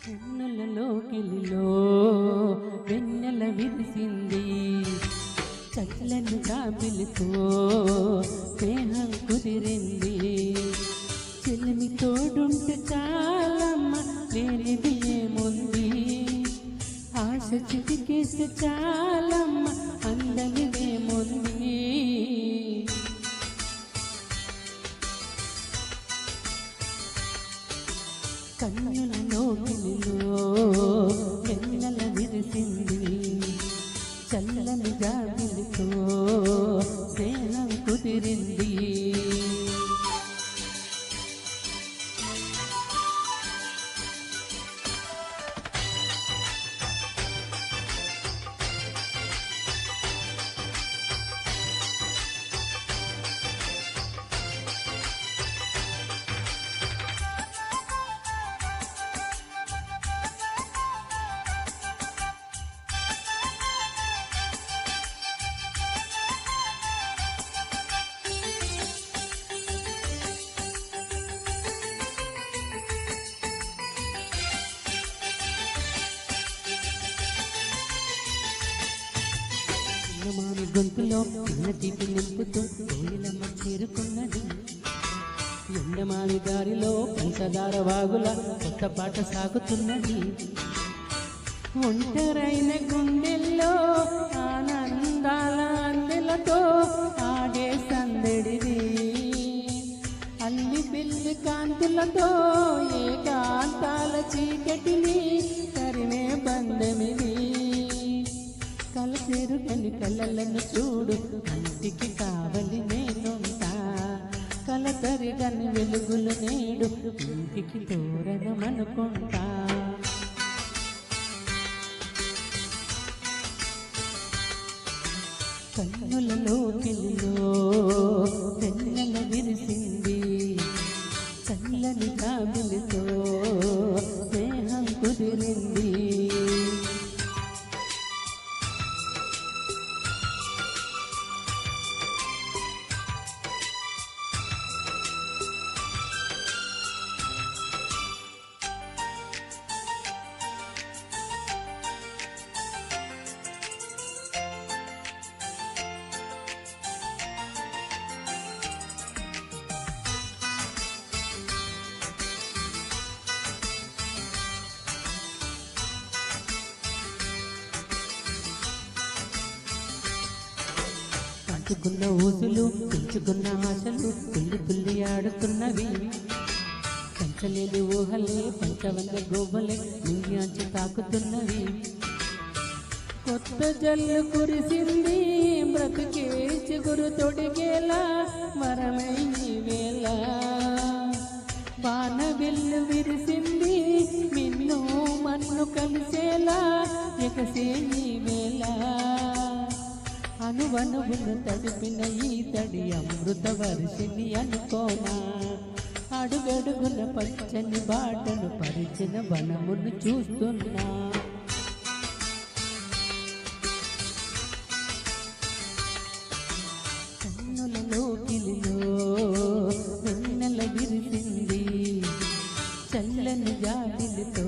కన్నులలోకిలిలో వెన్నెల విరిసింది, చల్లని జాబిలితో స్నేహం కుదిరింది. చెలిమి తోడుంటే చాలమ్మ, లేనిది ఏముంది, ఆశ చిటికేస్తే చాలమ్మ, అందనిదేముంది. కన్నులలోకిలిలో వెన్నెల విరిసింది, చల్లని జాబిలితో స్నేహం కుదిరింది. మామి గొంతులో చిన్న తీపి నింపుతూ కోయిలమ్మ చేరుకున్నది. ఎండమామి దారిలో పంచదార వాగుల కొత్త పాట సాగుతున్నది. ఒంటరైన గుండెల్లో ఆనందాల అందెలతో ఆడే సందడిది, అల్లి పిల్లి కాంతులతో ఏకాంతాల చీకటిని తరిమే బంధమిది. కలసేరుగని కళ్ళలను చూడు, కంటికి కావలి నేనుంటా, కలతరిగని వెలుగులు నేడు ఇంటికి తోరణమనుకుంటా. కన్నులలోకిలిలో వెన్నెల విరిసింది, చల్లని జాబిలితో స్నేహం కుదిరింది. పెంచుకున్న ఊసులు పెంచుకున్న ఆశలు పుల్లి పుల్లి ఆడుతున్నవి, పెంచలేని ఊహలే పంచవన్న గోబలే నింగి తాకుతున్నవి. కొత్త జల్లు కురిసింది, బ్రతుకే చిగురు తొడిగేలా వరమై ఈ వేళ. బాణబిల్లు విరిసింది, మిన్ను మన్ను కలిసేలా ఎగసే ఈ వేళ. అనువనువును తడిపిన ఈ తడి అమృత వర్షిని అనుకోనా, అడుగడుగున పచ్చని బాటను పరిచిన వనమును చూస్తున్నా. కన్నులలోకిలిలో వెన్నెల విరిసింది, చల్లని జాబిలితో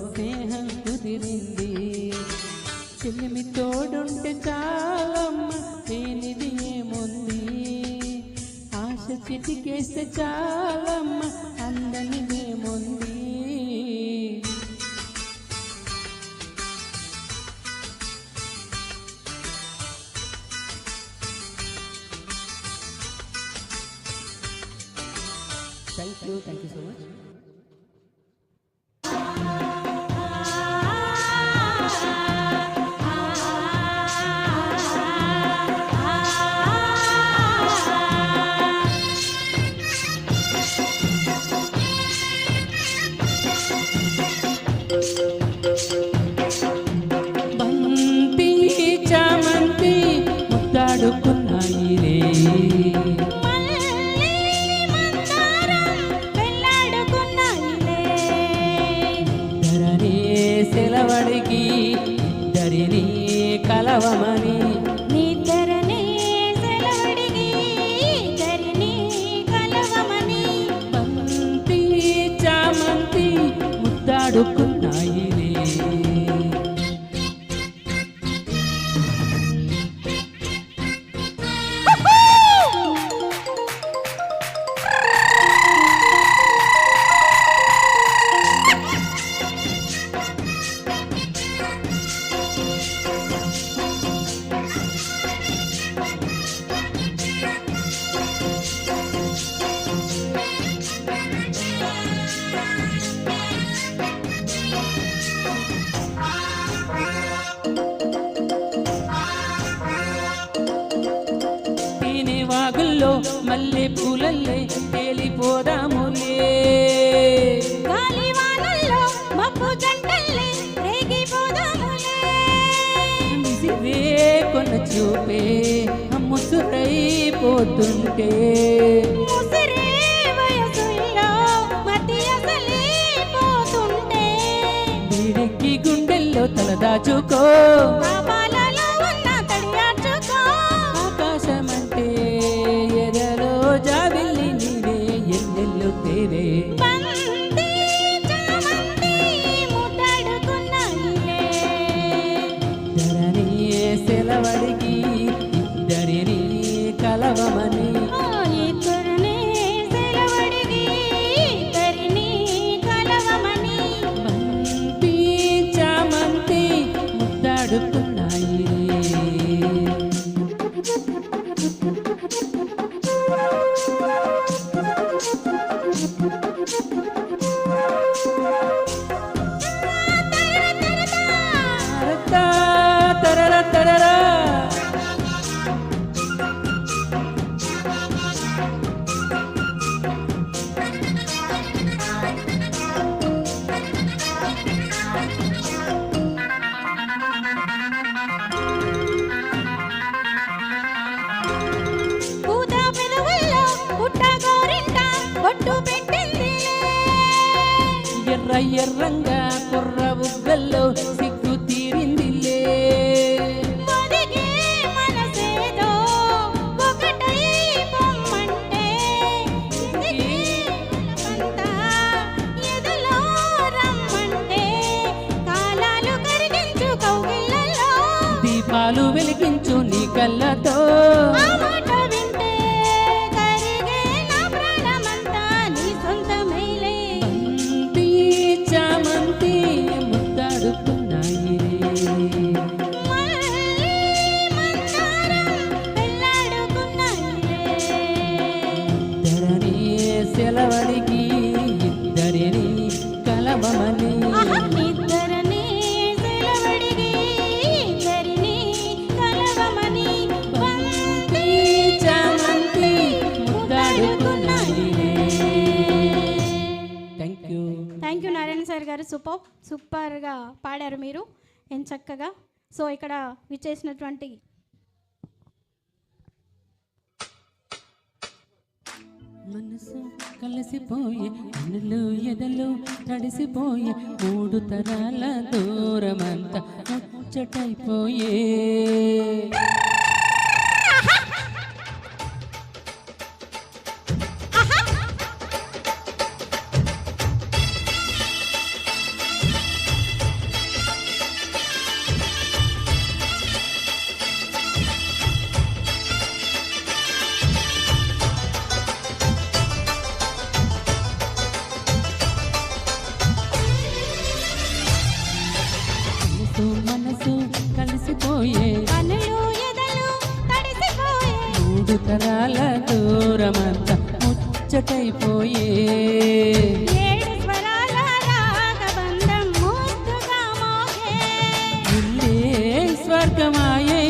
స్నేహం కుదిరింది. చెలిమి తోడుంటే చాలమ్మ, లేనిది ఏముంది, ఆశ చిటికేస్తే చాలమ్మ, అందనిదేముంది. Thank you so much. బంతి చామంతి ముద్దాడుకున్నాయిలే, మల్లె మందారం వెళ్ళాడుకున్నాయిలే, ముద్దాడుకున్నాయిలే. వాగుల్లో మల్లె పూలల్లే తేలిపోదాములే. గాలివానల్లో మబ్బు జంటల్లే రేగిపోదాములే. మిసిరే కొన్న చూపే ముసురైపోతుంటే, ముసిరే వయసుల్లో మతి అసలైపోతుంటే, వీడికి గుండెల్లో తలదాచుకో, పాపాలలో ఉన్న తడియార్చుకో. ఆకాశమంటే ఎదలో జాబిల్లి నీవే ఎన్నెల్లు తేవే. బంతి చామంతి ముద్దాడుకున్నాయిలే. ధరణి సెలవడికి ఇద్దరిని కలవమని, ఇద్దరిని సెలవడిగి ఇద్దరిని కలవమని. బంతి చామంతి ముద్దాడుకున్నాయి. తరతా తరరా తరరా పూత పెదవుల్లో పుట్ట గోరింట బొట్టు పెట్టిందిలే. ఎర్ర ఎర్రంగా కుర్ర బుగ్గల్లో సిగ్గు తీరిందిలే. ఒదిగే మనసేదో ఒకటై పొమ్మంటే, ఎదిగే మనసంతా ఎదలో రమ్మంటే, కాలాలు కరిగించు కౌగిళ్ళలో, దీపాలు వెలిగించు నీ కళ్ళతో. ఆ మాట వింటే కరిగే నా ప్రాణమంతా నీ సొంతమేలే. బంతి చామంతి ముద్దాడుకున్నాయి. మళ్ళీ మందారం పెళ్ళాడుకున్నాయిలే. ధరణి సెలవడికి ఇద్దరిని కలవమని, ఇద్దరిని సెలవడిగి ఇద్దరిని కలవమని. బంతి చామంతి ముద్దాడుకున్నాయి. Thank you. Thank you Narayana sir గారు. సూపర్గా పాడారు మీరు చక్కగా. సో ఇక్కడ విచ్చేసినటువంటి మనసు కలిసిపోయే కనులు ఎదలు తడిసిపోయే, మూడు తరాల దూరమంతా ముచ్చటైపోయే. మనసు కలిసిపోయే కనులు ఎదలు తడిసిపోయే, మూడు తరాల దూరమంతా ముచ్చటైపోయే. ఏడు స్వరాల రాగబంధం ముద్దుగా మోగే, ఇల్లే స్వర్గమాయే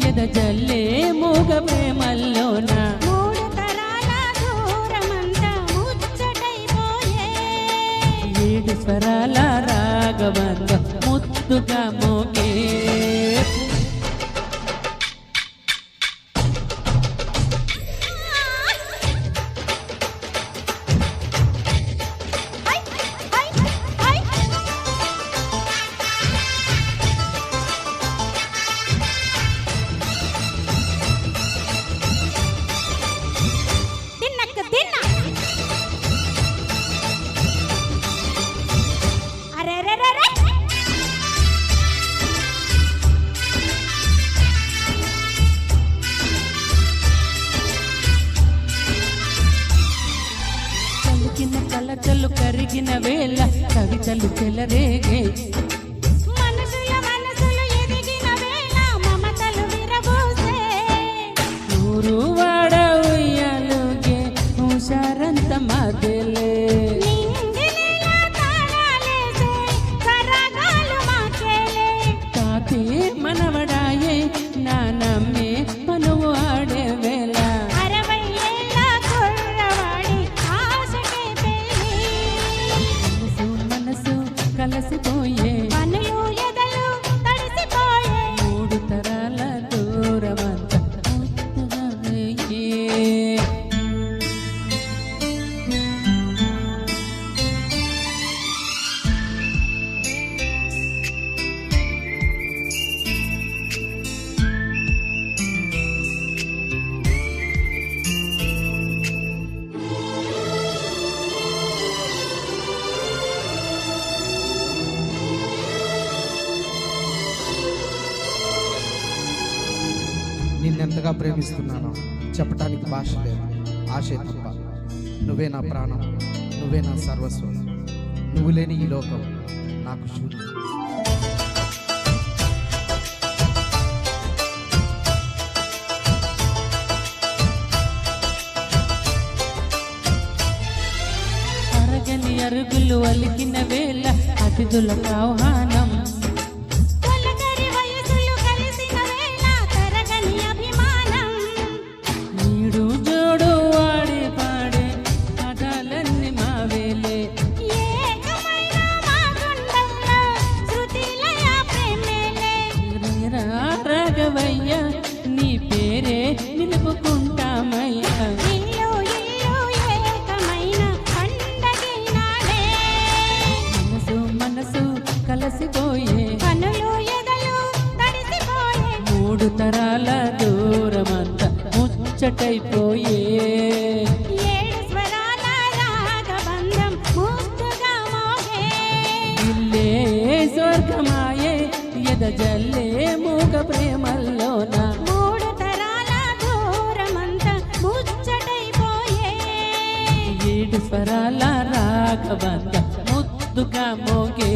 ఎద జల్లే మూగ ప్రేమల్లోన, మూడు తరాల దూరమంతా ముచ్చటైపోయే. ఏడు స్వరాల రాగబంధం ముద్దుగా మోగే. హై హై హై తిన్నక్క తిన్న. అరే కలిగిన వేళ కవితలు చెలరేగే మనుషుల మనసులు ఎదిగిన వేళ మమతలు విరబూసే ఊరు వాడ ఉయ్యాలుగే హుషారంత మాదేలే నింగినేలా తాళాలేసే సరాగాలు మాకేలే తాతే మనవడాయే నా నమ్మే పనువు ఆడే వేళ 60 ఏళ్ళ కుర్రవాడి ఆశకే పెళ్ళి మనసు మనసు కలసిపోయే కనులు ఎదలు తడిసిపోయే 3 తరాల దూరమంత ముద్దుగా వేయే. నిన్నెంతగా ప్రేమిస్తున్నానో చెప్పటానికి భాష లేదు, ఆశే తప్ప. నువ్వే నా ప్రాణం, నువ్వే నా సర్వస్వం. నువ్వు లేని ఈ లోకం నాకు శూన్యం. అరగని అరుగులు అలికిన వేళ అతిథులకు ఆహ్వానం తొలకరి వయసులు కలిసిన వేళ తరగని అభిమానం నీడు జోడు వాడి పాడే పదాలన్నీ మావేలే ఏకమైన మా గుండెల్లో శృతిలయ ప్రేమేలే రాఘవయ్య నీ పేరే నిలుపుకుంటామయ్యా ఇల్లు ఇల్లు ఏకమైన పండగినాడే మనసు మనసు కలసిపోయే కనులు ఎదలు తడిసిపోయే 3 తరాల దూరమంతా ముచ్చటైపోయే 7 స్వరాల రాగబంధం ముద్దుగా మోగే ఇల్లే స్వర్గమాయే ఎద జల్లే మూగ ప్రేమల్లోన 3 తరాల దూరమంతా ముచ్చటైపోయే 7 స్వరాల రాగబంధ ముద్దుగా మోగే